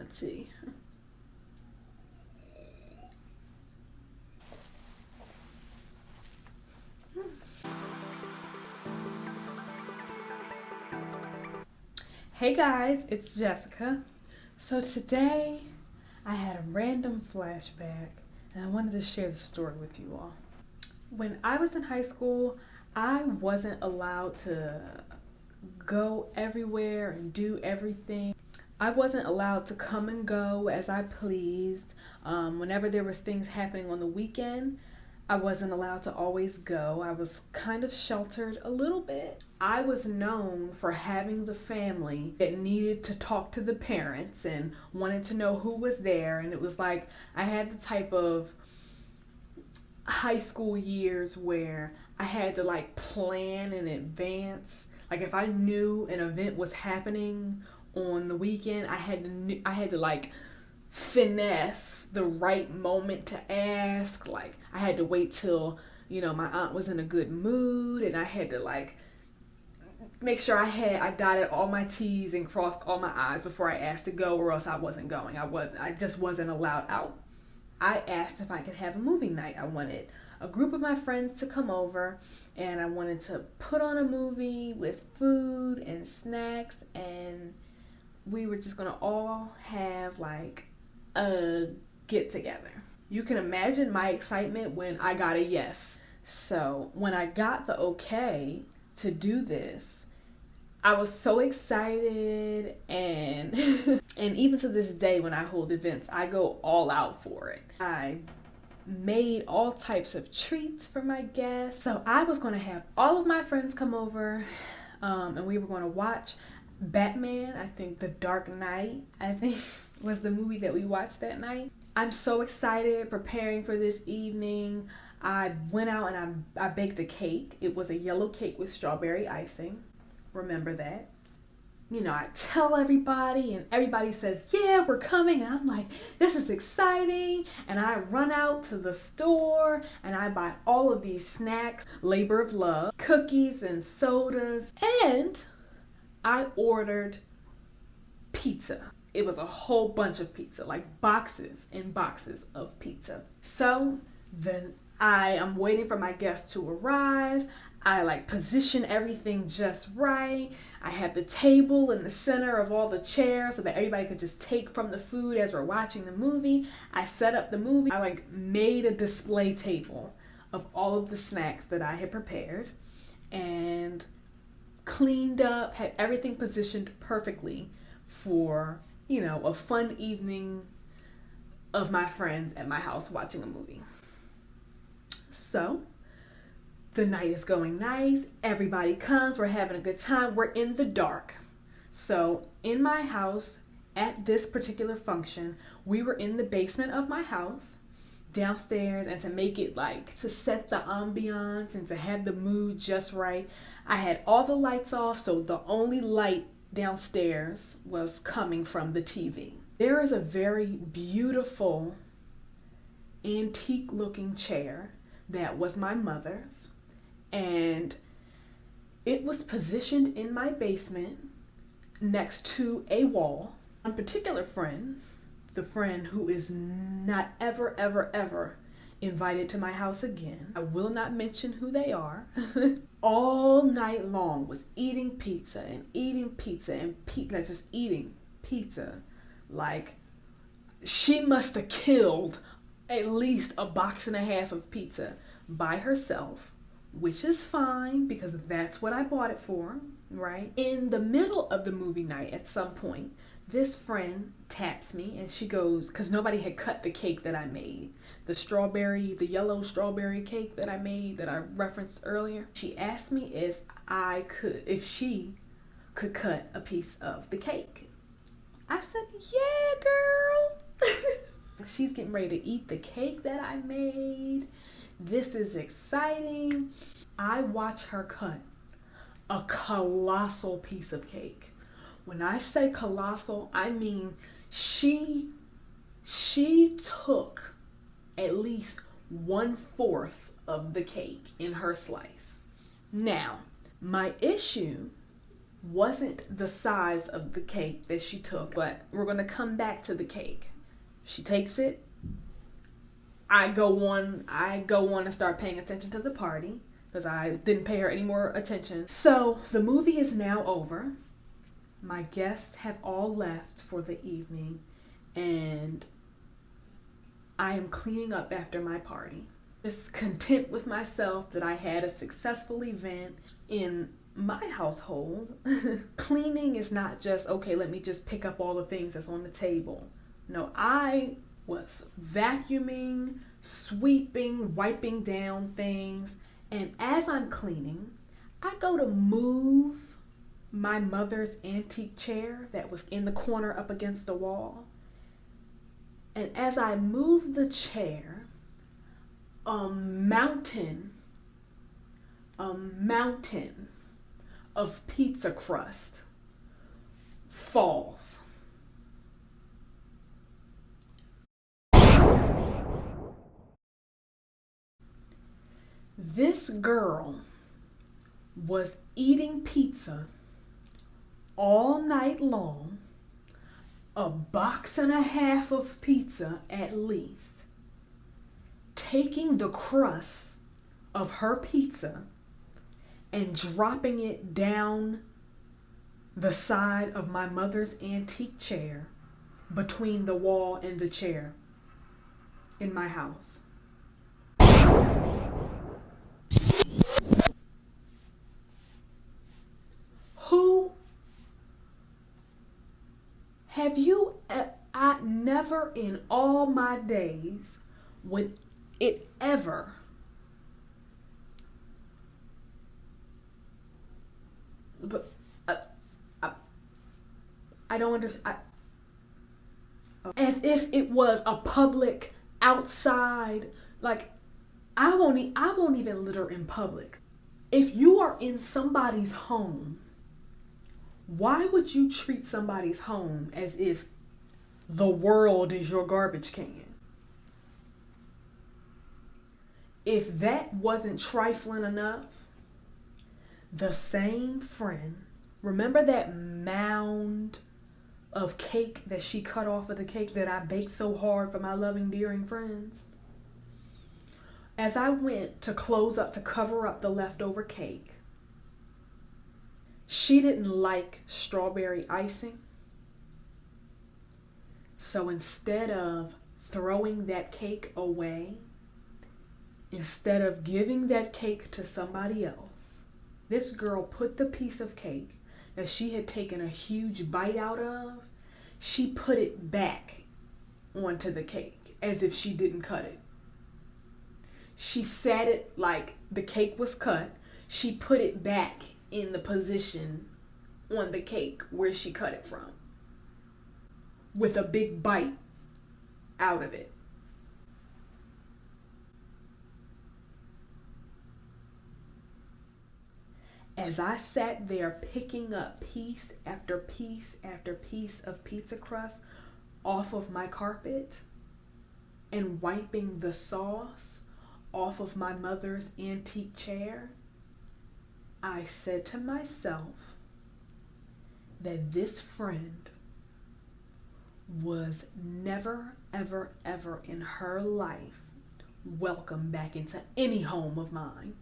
tea. Hey guys, it's Jessica. So today I had a random flashback and I wanted to share the story with you all. When I was in high school, I wasn't allowed to go everywhere and do everything. I wasn't allowed to come and go as I pleased. Whenever there was things happening on the weekend, I wasn't allowed to always go. I was kind of sheltered a little bit. I was known for having the family that needed to talk to the parents and wanted to know who was there. And it was like I had the type of high school years where I had to like plan in advance. Like if I knew an event was happening on the weekend, I had to like finesse the right moment to ask. Like I had to wait till, my aunt was in a good mood, and I had to like make sure I dotted all my T's and crossed all my I's before I asked to go, or else I wasn't going. I just wasn't allowed out. I asked if I could have a movie night. I wanted a group of my friends to come over, and I wanted to put on a movie with food and snacks, and we were just gonna all have like a get together. You can imagine my excitement when I got a yes. So when I got the okay to do this, I was so excited, and and even to this day when I hold events, I go all out for it. I made all types of treats for my guests. So I was going to have all of my friends come over, and we were going to watch Batman. I think The Dark Knight, was the movie that we watched that night. I'm so excited preparing for this evening. I went out and I baked a cake. It was a yellow cake with strawberry icing. Remember that. I tell everybody, and everybody says, yeah, we're coming. And I'm like, this is exciting. And I run out to the store and I buy all of these snacks, labor of love, cookies and sodas. And I ordered pizza. It was a whole bunch of pizza, like boxes and boxes of pizza. So then I am waiting for my guests to arrive. I like position everything just right. I have the table in the center of all the chairs so that everybody could just take from the food as we're watching the movie. I set up the movie. I like made a display table of all of the snacks that I had prepared and cleaned up, had everything positioned perfectly for, a fun evening of my friends at my house watching a movie. So the night is going nice. Everybody comes. We're having a good time. We're in the dark. So in my house at this particular function, we were in the basement of my house downstairs, and to make it like to set the ambiance and to have the mood just right, I had all the lights off. So the only light downstairs was coming from the TV. There is a very beautiful antique looking chair that was my mother's, and it was positioned in my basement next to a wall. One particular friend, the friend who is not ever, ever, ever invited to my house again, I will not mention who they are, all night long was eating pizza and eating pizza and just eating pizza. Like, she must have killed at least a box and a half of pizza by herself, which is fine because that's what I bought it for, right? In the middle of the movie night, at some point, this friend taps me and she goes, because nobody had cut the cake that I made, the yellow strawberry cake that I made that I referenced earlier. She asked me if she could cut a piece of the cake. I said, yeah, girl. She's getting ready to eat the cake that I made. This is exciting. I watch her cut a colossal piece of cake. When I say colossal, I mean she took at least 1/4 of the cake in her slice. Now, my issue wasn't the size of the cake that she took, but we're going to come back to the cake. She takes it. I go on and start paying attention to the party because I didn't pay her any more attention. So the movie is now over. My guests have all left for the evening, and I am cleaning up after my party. Just content with myself that I had a successful event in my household. Cleaning is not just, okay, let me just pick up all the things that's on the table. No, I was vacuuming, sweeping, wiping down things. And as I'm cleaning, I go to move my mother's antique chair that was in the corner up against the wall. And as I move the chair, a mountain of pizza crust falls. This girl was eating pizza all night long, a box and a half of pizza at least, taking the crust of her pizza and dropping it down the side of my mother's antique chair between the wall and the chair in my house. Who have you, I never in all my days would it ever but I don't understand. As if it was a public outside, like I won't even litter in public. If you are in somebody's home, why would you treat somebody's home as if the world is your garbage can? If that wasn't trifling enough, the same friend, remember that mound of cake that she cut off of the cake that I baked so hard for my loving, dearing friends? As I went to close up, to cover up the leftover cake, she didn't like strawberry icing. So instead of throwing that cake away, instead of giving that cake to somebody else, this girl put the piece of cake that she had taken a huge bite out of, she put it back onto the cake as if she didn't cut it. She sat it like the cake was cut. She put it back in the position on the cake where she cut it from, with a big bite out of it. As I sat there picking up piece after piece after piece of pizza crust off of my carpet and wiping the sauce off of my mother's antique chair, I said to myself that this friend was never, ever, ever in her life welcome back into any home of mine.